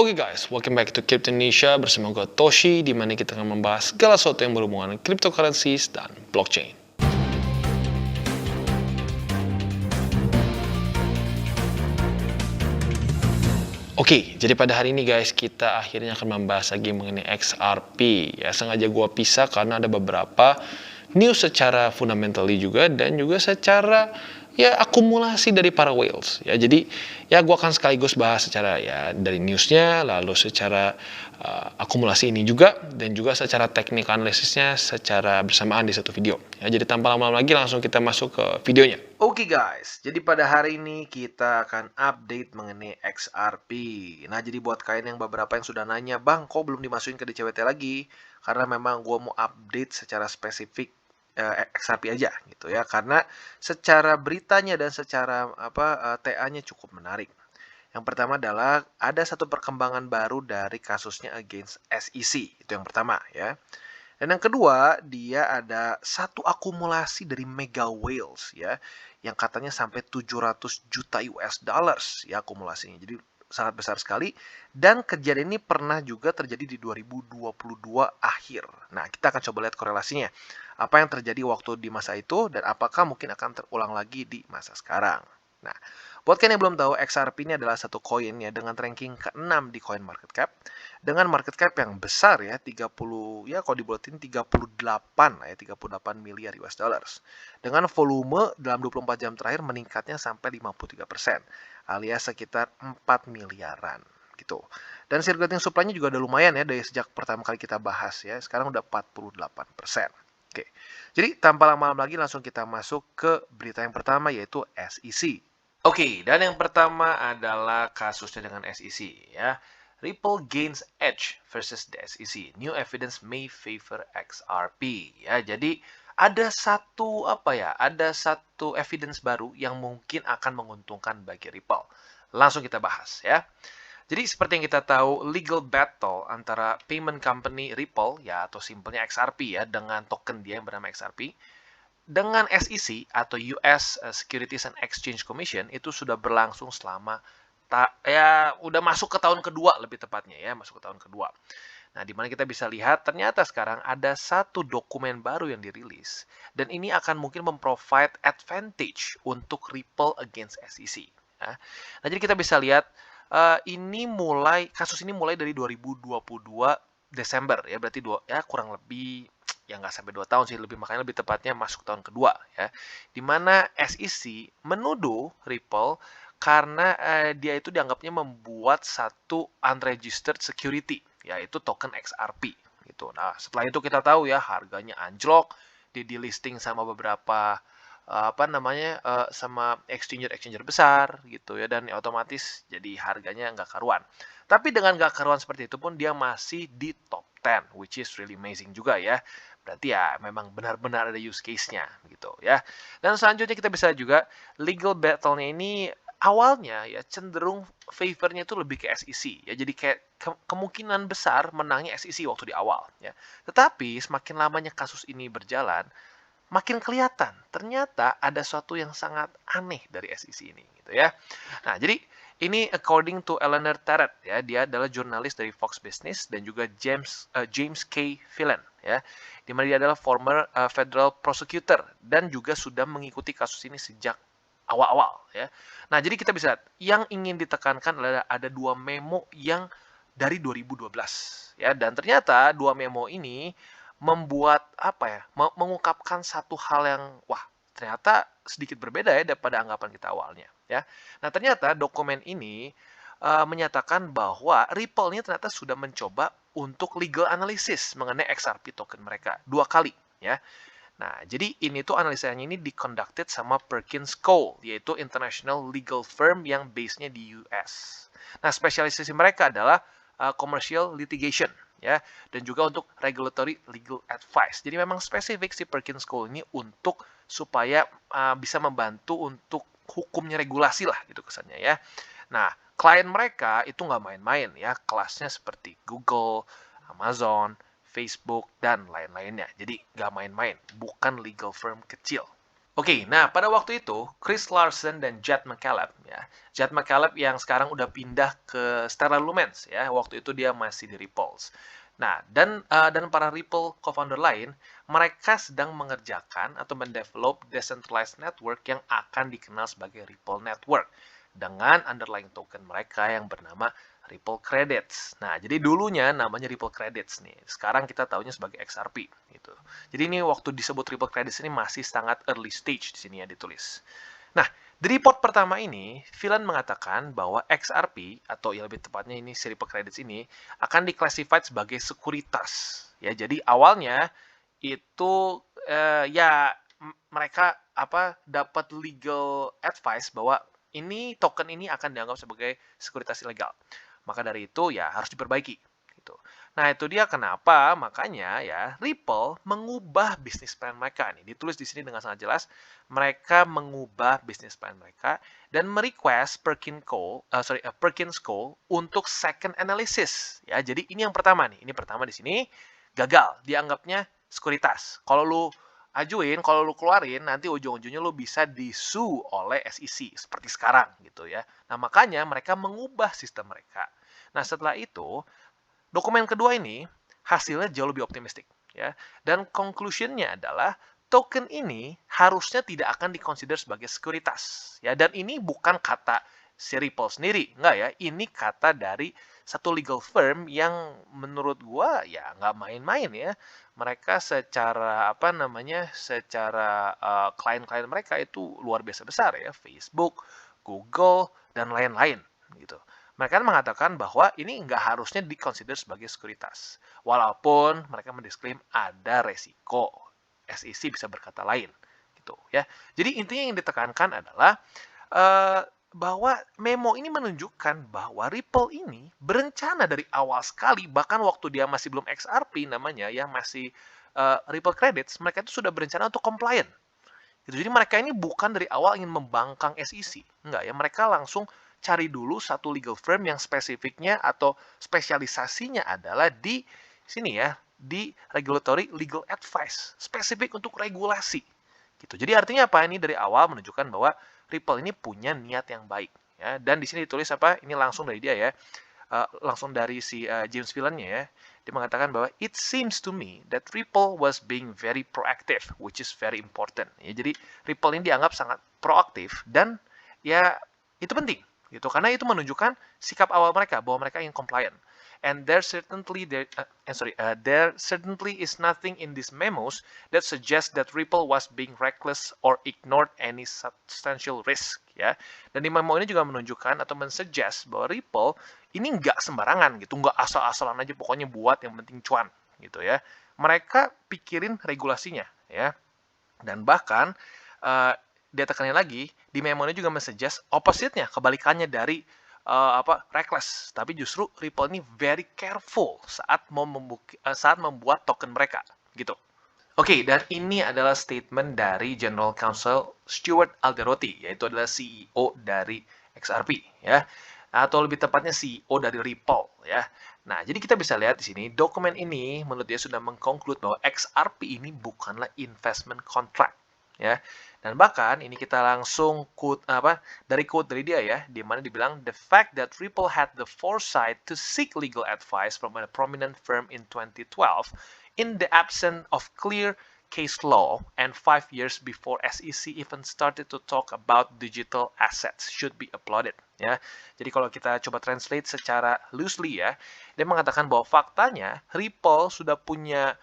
Oke guys, welcome back to Crypto Indonesia bersama gue Toshi, di mana kita akan membahas segala sesuatu yang berhubungan dengan cryptocurrencies dan blockchain. Oke, jadi pada hari ini guys, kita akhirnya akan membahas lagi mengenai XRP. Ya, sengaja gue pisah karena ada beberapa news secara fundamentally juga dan juga secara akumulasi dari para whales. Ya, jadi gue akan sekaligus bahas secara dari newsnya, lalu secara akumulasi ini juga, dan juga secara teknik analisisnya secara bersamaan di satu video. Ya, jadi tanpa lama-lama lagi langsung kita masuk ke videonya. Oke guys, jadi pada hari ini kita akan update mengenai XRP. Nah, jadi buat kalian yang beberapa yang sudah nanya, Bang, kok belum dimasukin ke DCWT lagi? Karena memang gue mau update secara spesifik XRP aja gitu ya. Karena secara beritanya dan secara TA-nya cukup menarik. Yang pertama adalah ada satu perkembangan baru dari kasusnya against SEC. Itu yang pertama ya. Dan yang kedua, dia ada satu akumulasi dari mega whales ya, yang katanya sampai 700 juta US dollars ya akumulasinya. Jadi sangat besar sekali, dan kejadian ini pernah juga terjadi di 2022 akhir. Nah, kita akan coba lihat korelasinya. Apa yang terjadi waktu di masa itu dan apakah mungkin akan terulang lagi di masa sekarang. Nah, buat kalian yang belum tahu, XRP ini adalah satu koin ya dengan ranking ke-6 di coin market cap. Dengan market cap yang besar ya, 30 ya kalau dibulatin 38 ya, 38 miliar US dollars. Dengan volume dalam 24 jam terakhir meningkatnya sampai 53%, alias sekitar 4 miliaran gitu. Dan circulating supply-nya juga udah lumayan ya dari sejak pertama kali kita bahas ya. Sekarang udah 48%. Oke. Jadi tanpa lama-lama lagi langsung kita masuk ke berita yang pertama, yaitu SEC. Oke, dan yang pertama adalah kasusnya dengan SEC ya. Ripple gains edge versus the SEC. New evidence may favor XRP ya. Jadi ada satu evidence baru yang mungkin akan menguntungkan bagi Ripple. Langsung kita bahas ya. Jadi seperti yang kita tahu, legal battle antara payment company Ripple ya, atau simpelnya XRP ya, dengan token dia yang bernama XRP dengan SEC atau US Securities and Exchange Commission itu sudah berlangsung selama udah masuk ke tahun kedua, lebih tepatnya ya, masuk ke tahun kedua. Nah, di mana kita bisa lihat ternyata sekarang ada satu dokumen baru yang dirilis, dan ini akan mungkin memprovide advantage untuk Ripple against SEC. Ya. Nah, jadi kita bisa lihat kasus ini mulai dari 2022 Desember ya, berarti kurang lebih ya nggak sampai 2 tahun sih, makanya lebih tepatnya masuk tahun kedua ya, di mana SEC menuduh Ripple karena dia itu dianggapnya membuat satu unregistered security, yaitu token XRP gitu. Nah, setelah itu kita tahu ya harganya anjlok, di delisting sama beberapa sama exchanger besar gitu ya, dan otomatis jadi harganya nggak karuan. Tapi dengan nggak karuan seperti itu pun dia masih di top 10, which is really amazing juga ya. Berarti ya memang benar-benar ada use case-nya gitu ya. Dan selanjutnya kita bisa juga legal battle-nya ini awalnya ya cenderung favor-nya itu lebih ke SEC ya. Jadi kayak kemungkinan besar menangnya SEC waktu di awal ya. Tetapi semakin lamanya kasus ini berjalan, makin kelihatan ternyata ada sesuatu yang sangat aneh dari SEC ini gitu ya. Nah, jadi ini according to Eleanor Terrett ya, dia adalah jurnalis dari Fox Business dan juga James K. Phelan ya. Di mana dia adalah former federal prosecutor dan juga sudah mengikuti kasus ini sejak awal-awal ya. Nah, jadi kita bisa lihat yang ingin ditekankan adalah ada dua memo yang dari 2012 ya, dan ternyata dua memo ini membuat mengungkapkan satu hal yang ternyata sedikit berbeda ya daripada anggapan kita awalnya ya. Nah, ternyata dokumen ini menyatakan bahwa Ripple ini ternyata sudah mencoba untuk legal analysis mengenai XRP token mereka 2 kali ya. Nah, jadi ini tuh analisanya ini di-conducted sama Perkins Cole, yaitu international legal firm yang base-nya di US. Nah, spesialisasi mereka adalah commercial litigation ya, dan juga untuk regulatory legal advice. Jadi memang spesifik si Perkins Cole ini untuk supaya bisa membantu untuk hukumnya regulasi lah gitu kesannya ya. Nah, klien mereka itu nggak main-main ya, kelasnya seperti Google, Amazon, Facebook, dan lain-lainnya. Jadi nggak main-main, bukan legal firm kecil. Oke, nah pada waktu itu Chris Larsen dan Jed McCaleb ya. Jed McCaleb yang sekarang udah pindah ke Stellar Lumens ya. Waktu itu dia masih di Ripple. Nah, dan para Ripple co-founder lain, mereka sedang mengerjakan atau mendevelop decentralized network yang akan dikenal sebagai Ripple Network dengan underlying token mereka yang bernama Ripple Credits. Nah, jadi dulunya namanya Ripple Credits nih. Sekarang kita taunya sebagai XRP gitu. Jadi ini waktu disebut Ripple Credits ini masih sangat early stage di sini ya ditulis. Nah, di report pertama ini, Philan mengatakan bahwa XRP atau ya lebih tepatnya ini si Ripple Credits ini akan diklasifikasi sebagai sekuritas. Ya, jadi awalnya itu ya mereka dapat legal advice bahwa ini token ini akan dianggap sebagai sekuritas ilegal. Maka dari itu ya harus diperbaiki gitu. Nah, itu dia kenapa makanya ya Ripple mengubah bisnis plan mereka nih. Ditulis di sini dengan sangat jelas, mereka mengubah bisnis plan mereka dan merequest Perkins Cole untuk second analysis ya. Jadi ini yang pertama nih. Ini pertama di sini gagal, dianggapnya sekuritas. Kalau lu ajuin, kalau lu keluarin, nanti ujung-ujungnya lu bisa disu oleh SEC seperti sekarang gitu ya. Nah, makanya mereka mengubah sistem mereka. Nah, setelah itu dokumen kedua ini hasilnya jauh lebih optimistik ya. Dan conclusion-nya adalah token ini harusnya tidak akan dikonsider sebagai sekuritas ya. Dan ini bukan kata si Ripple sendiri, enggak ya. Ini kata dari satu legal firm yang menurut gua ya nggak main-main ya. Mereka secara secara klien-klien mereka itu luar biasa besar ya, Facebook, Google dan lain-lain gitu. Mereka mengatakan bahwa ini nggak harusnya dikonsider sebagai sekuritas. Walaupun mereka mendisklaim ada resiko. SEC bisa berkata lain. Gitu ya. Jadi intinya yang ditekankan adalah bahwa memo ini menunjukkan bahwa Ripple ini berencana dari awal sekali, bahkan waktu dia masih belum XRP namanya, yang masih Ripple Credits, mereka itu sudah berencana untuk compliant. Gitu. Jadi mereka ini bukan dari awal ingin membangkang SEC. Enggak ya, mereka langsung cari dulu satu legal firm yang spesifiknya atau spesialisasinya adalah di sini ya, di regulatory legal advice, spesifik untuk regulasi. Gitu. Jadi artinya apa? Ini dari awal menunjukkan bahwa Ripple ini punya niat yang baik ya. Dan di sini ditulis apa? Ini langsung dari dia ya. Langsung dari si James Philan-nya ya. Dia mengatakan bahwa it seems to me that Ripple was being very proactive, which is very important. Ya, jadi Ripple ini dianggap sangat proaktif dan ya itu penting gitu karena itu menunjukkan sikap awal mereka bahwa mereka ingin compliant. And there certainly is nothing in these memos that suggests that Ripple was being reckless or ignored any substantial risk ya. Dan di memo ini juga menunjukkan atau mensuggest bahwa Ripple ini nggak sembarangan gitu, nggak asal-asalan aja pokoknya buat yang penting cuan gitu ya. Mereka pikirin regulasinya ya. Dan bahkan dia tekanin lagi di memo ini juga mensuggest opposite-nya, kebalikannya dari reckless, tapi justru Ripple ini very careful saat membuat token mereka gitu. Oke, dan ini adalah statement dari General Counsel Stuart Alderoty, yaitu adalah CEO dari XRP ya, atau lebih tepatnya CEO dari Ripple ya. Nah, jadi kita bisa lihat di sini dokumen ini menurut dia sudah mengkonklude bahwa XRP ini bukanlah investment contract ya. Dan bahkan ini kita langsung quote dari dia ya, di mana dibilang the fact that Ripple had the foresight to seek legal advice from a prominent firm in 2012 in the absence of clear case law and 5 years before SEC even started to talk about digital assets should be applauded ya. Jadi kalau kita coba translate secara loosely ya, dia mengatakan bahwa faktanya Ripple sudah punya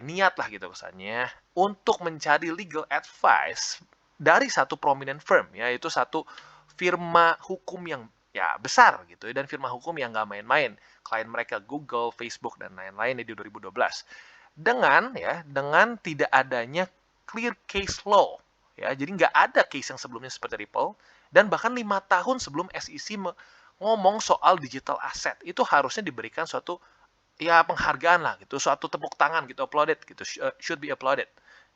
niat lah gitu pesannya untuk mencari legal advice dari satu prominent firm ya, itu satu firma hukum yang ya besar gitu ya, dan firma hukum yang nggak main-main, klien mereka Google, Facebook dan lain-lain di 2012 dengan tidak adanya clear case law ya, jadi nggak ada case yang sebelumnya seperti Ripple, dan bahkan 5 tahun sebelum SEC ngomong soal digital asset itu harusnya diberikan suatu ya penghargaan lah gitu, suatu tepuk tangan gitu, applauded gitu, should be applauded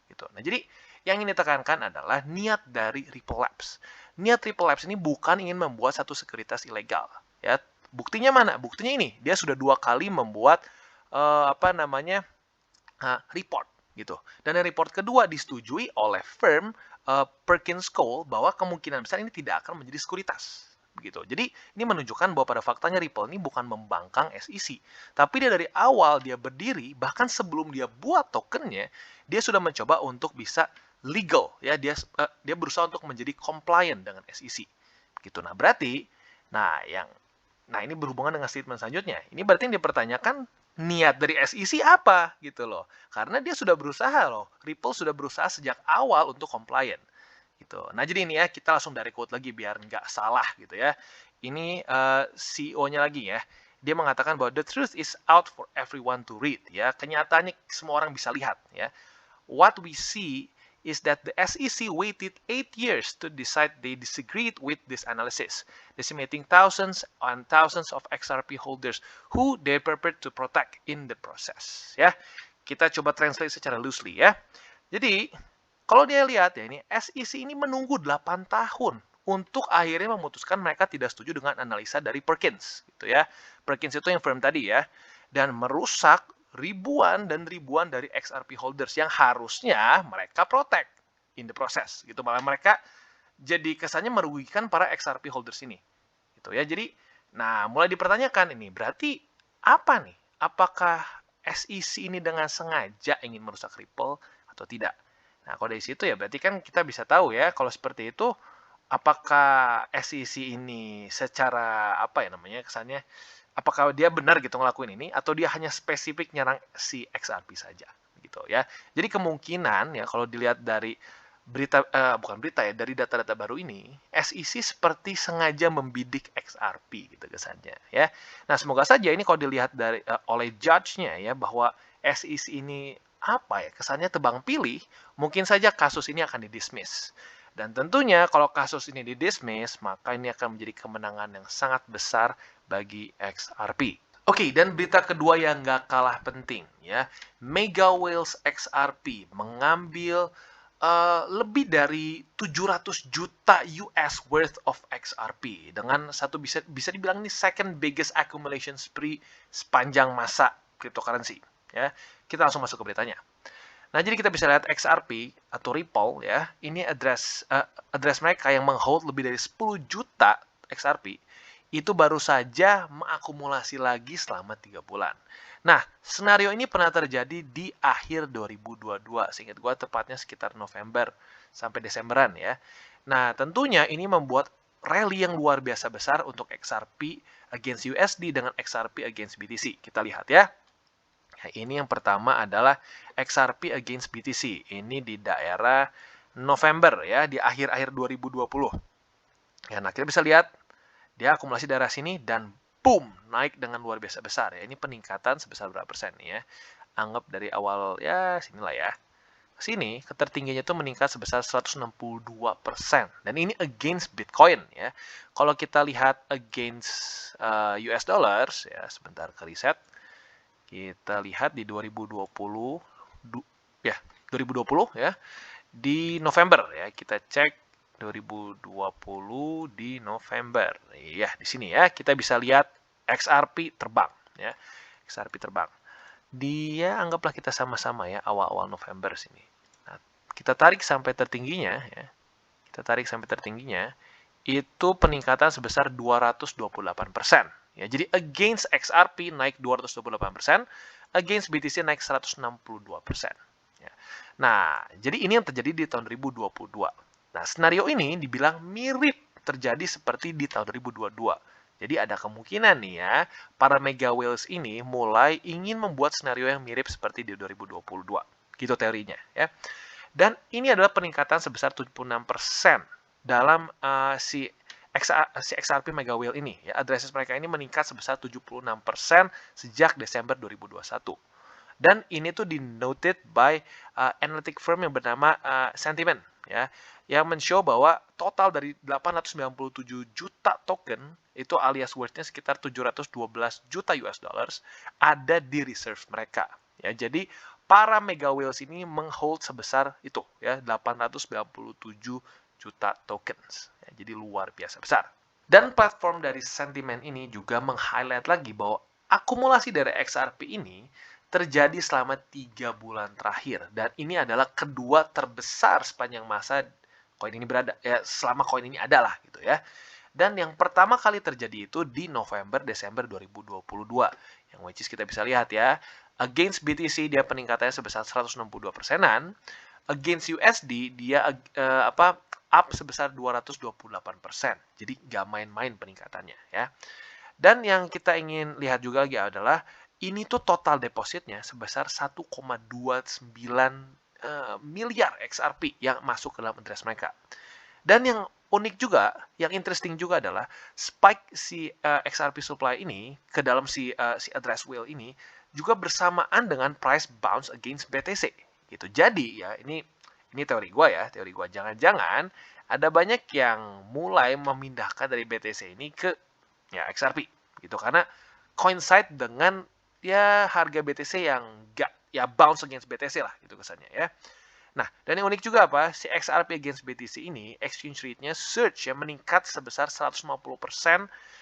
gitu. Nah, jadi yang ini tekankan adalah niat dari Ripple Labs. Niat Ripple Labs ini bukan ingin membuat satu sekuritas ilegal ya. Buktinya mana? Buktinya ini, dia sudah 2 kali membuat report gitu. Dan yang report kedua disetujui oleh firm Perkins Coie bahwa kemungkinan besar ini tidak akan menjadi sekuritas. Begitu. Jadi ini menunjukkan bahwa pada faktanya Ripple ini bukan membangkang SEC, tapi dia dari awal dia berdiri, bahkan sebelum dia buat tokennya, dia sudah mencoba untuk bisa legal, ya dia berusaha untuk menjadi compliant dengan SEC. Gitu. Nah berarti, nah ini berhubungan dengan statement selanjutnya. Ini berarti yang dipertanyakan niat dari SEC apa gitu loh. Karena dia sudah berusaha loh. Ripple sudah berusaha sejak awal untuk compliant gitu. Nah, jadi ini ya, kita langsung dari quote lagi biar nggak salah gitu ya. Ini CEO-nya lagi ya. Dia mengatakan bahwa the truth is out for everyone to read ya. Kenyataannya semua orang bisa lihat ya. What we see is that the SEC waited 8 years to decide they disagreed with this analysis, decimating thousands and thousands of XRP holders who they prepared to protect in the process. Ya, kita coba translate secara loosely ya. Jadi, kalau dia lihat ya ini, SEC ini menunggu 8 tahun untuk akhirnya memutuskan mereka tidak setuju dengan analisa dari Perkins gitu ya. Perkins itu yang firm tadi ya. Dan merusak ribuan dan ribuan dari XRP holders yang harusnya mereka protect in the process gitu. Malah mereka jadi kesannya merugikan para XRP holders ini. Gitu ya. Jadi nah mulai dipertanyakan ini berarti apa nih? Apakah SEC ini dengan sengaja ingin merusak Ripple atau tidak? Nah, kalau dari situ ya berarti kan kita bisa tahu ya kalau seperti itu apakah SEC ini secara apa ya namanya kesannya apakah dia benar gitu ngelakuin ini atau dia hanya spesifik nyerang si XRP saja gitu ya. Jadi kemungkinan ya kalau dilihat dari berita bukan berita ya dari data-data baru ini SEC seperti sengaja membidik XRP gitu kesannya ya. Nah, semoga saja ini kalau dilihat dari oleh judge-nya ya bahwa SEC ini apa ya kesannya tebang pilih, mungkin saja kasus ini akan didismiss. Dan tentunya kalau kasus ini didismiss, maka ini akan menjadi kemenangan yang sangat besar bagi XRP. Oke, dan berita kedua yang nggak kalah penting ya, Mega Whales XRP mengambil lebih dari 700 juta US worth of XRP dengan satu bisa dibilang ini second biggest accumulation spree sepanjang masa cryptocurrency ya. Kita langsung masuk ke beritanya. Nah, jadi kita bisa lihat XRP atau Ripple ya, ini address mereka yang menghold lebih dari 10 juta XRP itu baru saja mengakumulasi lagi selama 3 bulan. Nah, skenario ini pernah terjadi di akhir 2022, seingat gua tepatnya sekitar November sampai Desemberan ya. Nah, tentunya ini membuat rally yang luar biasa besar untuk XRP against USD dengan XRP against BTC. Kita lihat ya. Nah, ini yang pertama adalah XRP against BTC. Ini di daerah November ya, di akhir-akhir 2020. Ya, nah kita bisa lihat dia akumulasi daerah sini dan boom, naik dengan luar biasa besar ya. Ini peningkatan sebesar berapa persen nih ya? Anggap dari awal ya sinilah ya. Sini ketertinggiannya itu meningkat sebesar 162%. Dan ini against Bitcoin ya. Kalau kita lihat against US dollars ya, sebentar ke riset. Kita lihat di 2020 ya, 2020 ya. Di November ya, kita cek 2020 di November. Ya, di sini ya, kita bisa lihat XRP terbang ya. XRP terbang. Dia anggaplah kita sama-sama ya awal-awal November sini. Nah, kita tarik sampai tertingginya ya. Kita tarik sampai tertingginya itu peningkatan sebesar 228%. Ya, jadi against XRP naik 228%, against BTC naik 162%. Ya. Nah, jadi ini yang terjadi di tahun 2022. Nah, skenario ini dibilang mirip terjadi seperti di tahun 2022. Jadi ada kemungkinan nih ya, para mega whales ini mulai ingin membuat skenario yang mirip seperti di 2022. Gitu teorinya ya. Dan ini adalah peningkatan sebesar 76% dalam si XRP Mega Whale ini ya, addresses mereka ini meningkat sebesar 76% sejak Desember 2021. Dan ini tuh denoted by analytic firm yang bernama Sentiment ya, yang men-show bahwa total dari 897 juta token itu alias worth-nya sekitar 712 juta US dollars ada di reserve mereka. Ya, jadi para mega whales ini menghold sebesar itu ya 897 juta tokens. Ya, jadi luar biasa besar. Dan platform dari Sentiment ini juga meng-highlight lagi bahwa akumulasi dari XRP ini terjadi selama 3 bulan terakhir. Dan ini adalah kedua terbesar sepanjang masa koin ini berada, ya selama koin ini ada lah gitu ya. Dan yang pertama kali terjadi itu di November-Desember 2022. Yang which is kita bisa lihat ya, against BTC dia peningkatannya sebesar 162%-an, against USD dia up sebesar 228%. Jadi nggak main-main peningkatannya ya. Dan yang kita ingin lihat juga lagi adalah ini tuh total depositnya sebesar 1,29 miliar XRP yang masuk ke dalam address mereka. Dan yang unik juga, yang interesting juga adalah spike si XRP supply ini ke dalam si address whale ini juga bersamaan dengan price bounce against BTC gitu. Jadi ya ini teori gue ya, teori gue, jangan-jangan ada banyak yang mulai memindahkan dari BTC ini ke ya XRP gitu, karena coincide dengan ya harga BTC yang gak ya bounce against BTC lah gitu kesannya ya. Nah, dan yang unik juga apa? Si XRP against BTC ini exchange rate-nya surge yang meningkat sebesar 150%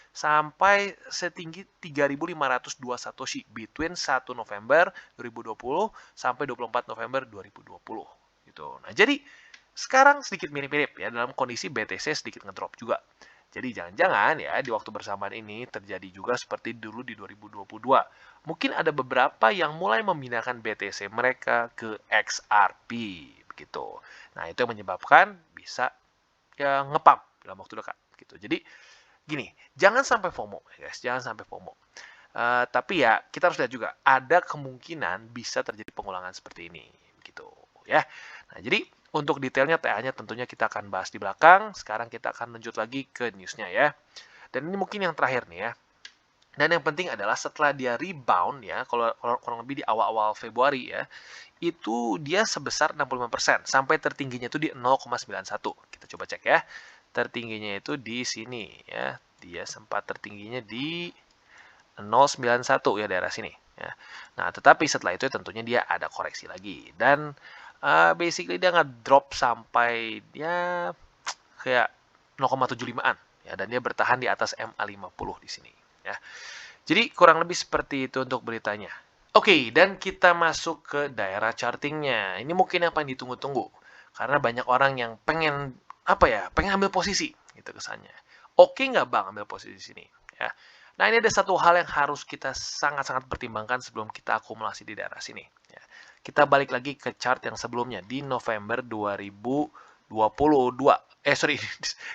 sampai setinggi 3.502 Satoshi between 1 November 2020 sampai 24 November 2020 gitu. Nah, jadi sekarang sedikit mirip-mirip ya dalam kondisi BTC sedikit ngedrop juga. Jadi jangan-jangan ya di waktu bersamaan ini terjadi juga seperti dulu di 2022. Mungkin ada beberapa yang mulai memindahkan BTC mereka ke XRP begitu. Nah, itu yang menyebabkan bisa ya ngepump dalam waktu dekat gitu. Jadi gini, jangan sampai FOMO ya guys, jangan sampai FOMO. Tapi ya kita harus lihat juga ada kemungkinan bisa terjadi pengulangan seperti ini gitu ya. Nah, jadi untuk detailnya TA-nya tentunya kita akan bahas di belakang. Sekarang kita akan lanjut lagi ke newsnya ya. Dan ini mungkin yang terakhir nih ya. Dan yang penting adalah setelah dia rebound ya, kalau kurang lebih di awal-awal Februari ya, itu dia sebesar 65%. Sampai tertingginya itu di 0,91. Kita coba cek ya. Tertingginya itu di sini ya. Dia sempat tertingginya di 0,91 ya daerah sini ya. Nah, tetapi setelah itu tentunya dia ada koreksi lagi. Dan basically dia nge-drop sampai ya kayak 0,75-an ya, dan dia bertahan di atas MA50 di sini ya. Jadi kurang lebih seperti itu untuk beritanya. Oke, dan kita masuk ke daerah chartingnya. Ini mungkin apa yang ditunggu-tunggu karena banyak orang yang pengen pengen ambil posisi gitu kesannya. Oke nggak Bang ambil posisi di sini ya. Nah, ini ada satu hal yang harus kita sangat-sangat pertimbangkan sebelum kita akumulasi di daerah sini ya. Kita balik lagi ke chart yang sebelumnya di November 2022.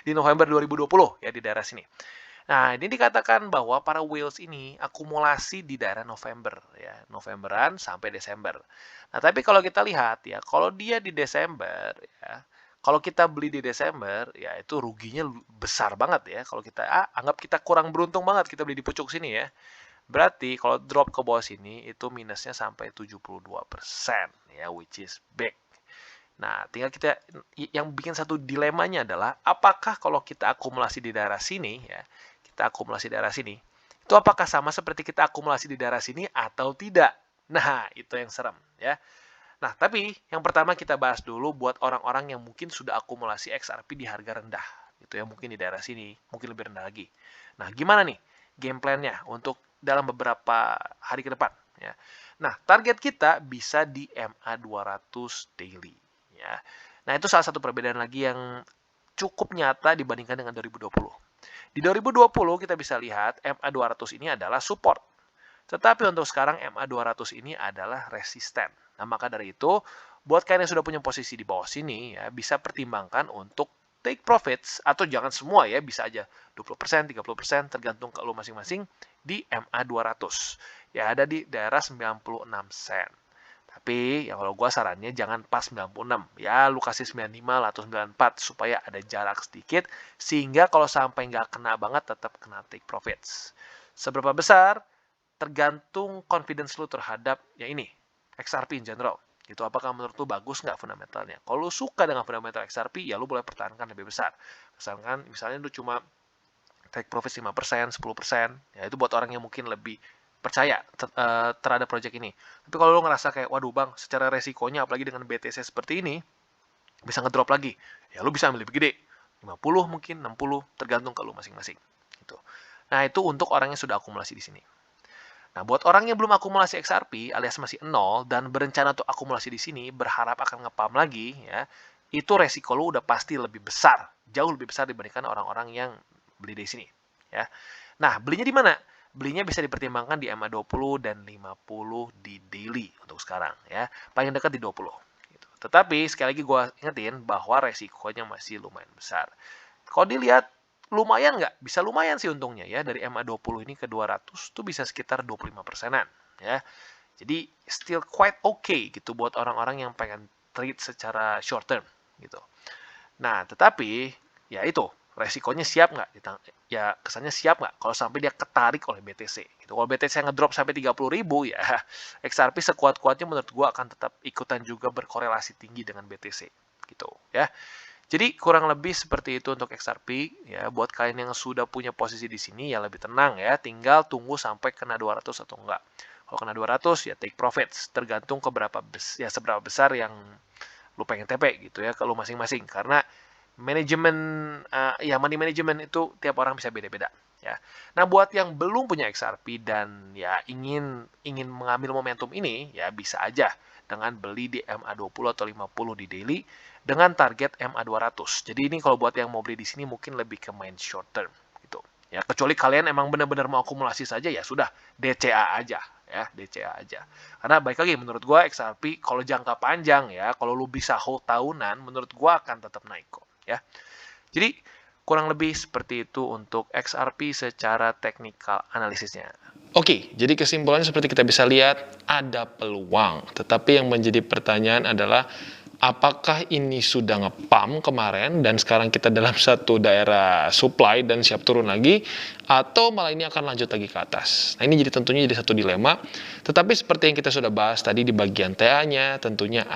Di November 2020 ya di daerah sini. Nah, ini dikatakan bahwa para whales ini akumulasi di daerah November ya, Novemberan sampai Desember. Nah, tapi kalau kita lihat ya, kalau dia di Desember ya, kalau kita beli di Desember ya itu ruginya besar banget ya. Kalau kita anggap kita kurang beruntung banget kita beli di pucuk sini ya. Berarti kalau drop ke bawah sini itu minusnya sampai 72% ya, which is big. Nah, tinggal kita yang bikin satu dilemanya adalah apakah kalau kita akumulasi di daerah sini ya, kita akumulasi di daerah sini, itu apakah sama seperti kita akumulasi di daerah sini atau tidak? Nah, itu yang serem ya. Nah, tapi yang pertama kita bahas dulu buat orang-orang yang mungkin sudah akumulasi XRP di harga rendah. Itu ya mungkin di daerah sini, mungkin lebih rendah lagi. Nah, gimana nih game plan-nya untuk dalam beberapa hari ke depan ya. Nah, target kita bisa di MA200 daily ya. Nah, itu salah satu perbedaan lagi yang cukup nyata dibandingkan dengan 2020. Di 2020 kita bisa lihat MA200 ini adalah support. Tetapi untuk sekarang MA200 ini adalah resisten. Nah, maka dari itu, buat kalian yang sudah punya posisi di bawah sini ya, bisa pertimbangkan untuk take profits atau jangan semua ya, bisa aja 20%, 30% tergantung ke lu masing-masing di MA200. Ya ada di daerah 96 sen. Tapi ya kalau gua sarannya jangan pas 96. Ya lu kasih 95 lah atau 94 supaya ada jarak sedikit sehingga kalau sampai nggak kena banget tetap kena take profits. Seberapa besar? Tergantung confidence lu terhadap ya ini XRP in general. Itu apakah menurut lu bagus nggak fundamentalnya? Kalau lu suka dengan fundamental XRP, ya lu boleh pertahankan lebih besar. Misalnya lu cuma take profit 5%, 10%, ya itu buat orang yang mungkin lebih percaya terhadap project ini. Tapi kalau lu ngerasa kayak, waduh bang, secara resikonya apalagi dengan BTC seperti ini, bisa ngedrop lagi. Ya lu bisa ambil lebih gede. 50 mungkin, 60, tergantung ke lu masing-masing. Gitu. Nah itu untuk orang yang sudah akumulasi di sini. Nah, buat orang yang belum akumulasi XRP alias masih nol dan berencana untuk akumulasi di sini, berharap akan ngepam lagi, ya, itu resiko lu udah pasti lebih besar, jauh lebih besar dibandingkan orang-orang yang beli di sini, ya. Nah, belinya di mana? Belinya bisa dipertimbangkan di MA20 dan 50 di daily untuk sekarang, ya. Paling dekat di 20. Gitu. Tetapi sekali lagi gue ingetin bahwa resikonya masih lumayan besar. Kalau dilihat lumayan nggak? Bisa lumayan sih untungnya ya. Dari MA20 ini ke 200 tuh bisa sekitar 25%-an ya. Jadi still quite okay gitu buat orang-orang yang pengen trade secara short term gitu. Nah, tetapi ya itu resikonya siap nggak? Ya kesannya siap nggak kalau sampai dia ketarik oleh BTC gitu. Kalau BTC ngedrop sampai 30.000 ya XRP sekuat-kuatnya menurut gua akan tetap ikutan juga berkorelasi tinggi dengan BTC gitu ya. Jadi kurang lebih seperti itu untuk XRP ya. Buat kalian yang sudah punya posisi di sini ya lebih tenang ya. Tinggal tunggu sampai kena 200 atau enggak. Kalau kena 200 ya take profits. Tergantung seberapa besar yang lu pengen TP gitu ya kalau masing-masing. Karena manajemen money management itu tiap orang bisa beda-beda ya. Nah, buat yang belum punya XRP dan ya ingin mengambil momentum ini ya bisa aja dengan beli di MA20 atau 50 di daily dengan target MA200. Jadi ini kalau buat yang mau beli di sini mungkin lebih ke main short term gitu. Ya, kecuali kalian emang benar-benar mau akumulasi saja ya sudah DCA aja ya, DCA aja. Karena baik lagi menurut gua XRP kalau jangka panjang ya, kalau lu bisa hold tahunan menurut gua akan tetap naik kok ya. Jadi kurang lebih seperti itu untuk XRP secara teknikal analisisnya. Oke, jadi kesimpulannya seperti kita bisa lihat, ada peluang. Tetapi yang menjadi pertanyaan adalah, apakah ini sudah ngepam kemarin dan sekarang kita dalam satu daerah supply dan siap turun lagi, atau malah ini akan lanjut lagi ke atas. Nah, ini tentunya jadi satu dilema. Tetapi seperti yang kita sudah bahas tadi di bagian TA-nya, tentunya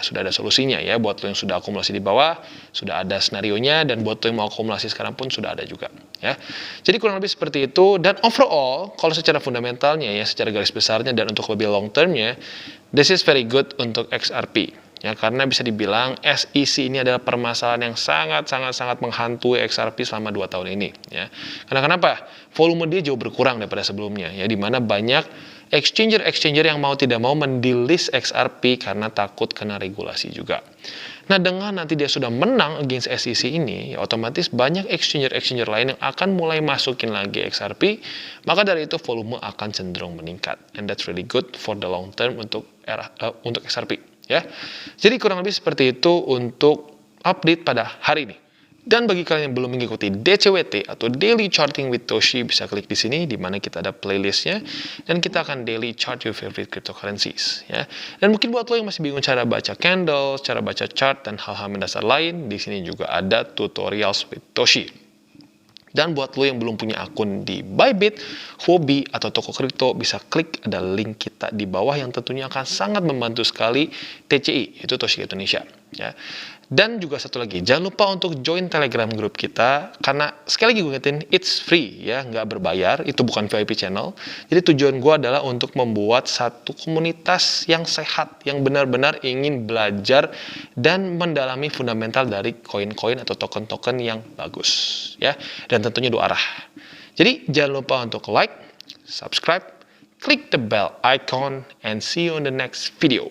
sudah ada solusinya ya. Buat lo yang sudah akumulasi di bawah, sudah ada senarionya, dan buat lo yang mau akumulasi sekarang pun sudah ada juga. Ya, jadi kurang lebih seperti itu. Dan overall, kalau secara fundamentalnya ya, secara garis besarnya dan untuk lebih long termnya, this is very good untuk XRP. Ya, karena bisa dibilang SEC ini adalah permasalahan yang sangat menghantui XRP selama 2 tahun ini. Ya. Karena kenapa? Volume dia jauh berkurang daripada sebelumnya. Ya, di mana banyak exchanger yang mau tidak mau mendelist XRP karena takut kena regulasi juga. Nah, dengan nanti dia sudah menang against SEC ini, ya otomatis banyak exchanger lain yang akan mulai masukin lagi XRP, maka dari itu volume akan cenderung meningkat. And that's really good for the long term untuk XRP. Ya. Jadi kurang lebih seperti itu untuk update pada hari ini. Dan bagi kalian yang belum mengikuti DCWT atau Daily Charting with Toshi, bisa klik di sini di mana kita ada playlistnya dan kita akan daily chart your favorite cryptocurrencies ya. Dan mungkin buat lo yang masih bingung cara baca candles, cara baca chart dan hal-hal mendasar lain, di sini juga ada tutorials with Toshi. Dan buat lo yang belum punya akun di Bybit, Huobi, atau toko kripto, bisa klik ada link kita di bawah yang tentunya akan sangat membantu sekali TCI, itu Toshi Indonesia. Ya. Dan juga satu lagi, jangan lupa untuk join Telegram grup kita, karena sekali lagi gue ingetin, it's free ya, nggak berbayar, itu bukan VIP channel. Jadi tujuan gue adalah untuk membuat satu komunitas yang sehat, yang benar-benar ingin belajar dan mendalami fundamental dari koin-koin atau token-token yang bagus ya, dan tentunya dua arah. Jadi jangan lupa untuk like, subscribe, klik the bell icon, and see you on the next video.